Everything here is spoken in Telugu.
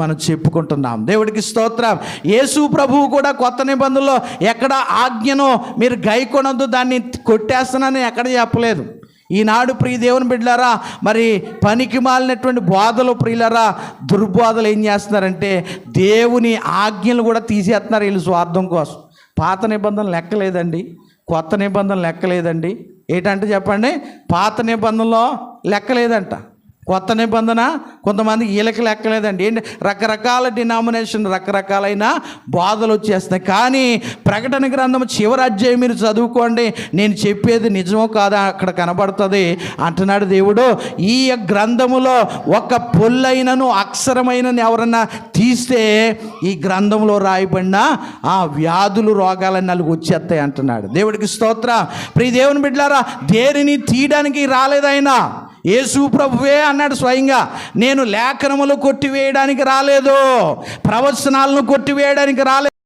మనం చెప్పుకుంటున్నాం. దేవుడికి స్తోత్రం. యేసు ప్రభువు కూడా కొత్త నిబంధనలో ఎక్కడ ఆజ్ఞను మీరు గైకొనొద్దు, దాన్ని కొట్టేస్తున్నానని ఎక్కడ చెప్పలేదు. ఈనాడు ప్రియ దేవుని బిడ్డలారా, మరి పనికి మాలినటువంటి బోధలు ప్రియులారా, దుర్బోధలు ఏం చేస్తున్నారంటే దేవుని ఆజ్ఞలు కూడా తీసేస్తున్నారు వీళ్ళు స్వార్థం కోసం. పాత నిబంధనలు లెక్కలేదండి, కొత్త నిబంధనలు లెక్కలేదండి. ఏంటంటే చెప్పండి, పాత నిబంధనలో లెక్కలేదంట, కొత్త నిబంధన కొంతమంది వీళ్ళకి లెక్కలేదండి. ఏంటి, రకరకాల డినామినేషన్, రకరకాలైన బోధలు వచ్చేస్తున్నాయి. కానీ ప్రకటన గ్రంథం చివరి అధ్యాయం మీరు చదువుకోండి, నేను చెప్పేది నిజమో కాదా అక్కడ కనబడుతుంది అంటున్నాడు దేవుడు. ఈ గ్రంథములో ఒక పొల్లైనను అక్షరమైనను ఎవరన్నా తీస్తే ఈ గ్రంథంలో రాయబడిన ఆ వ్యాధులు రోగాలన్నీ నాలుగు వచ్చేస్తాయి అంటున్నాడు. దేవుడికి స్తోత్రం. ప్రియ దేవుని బిడ్డలారా, దేనిని తీయడానికి రాలేదైనా. యేసు ప్రభువే అన్నాడు స్వయంగా, నేను లేఖనములు కొట్టివేయడానికి రాలేదు, ప్రవచనాలను కొట్టివేయడానికి రాలేదు.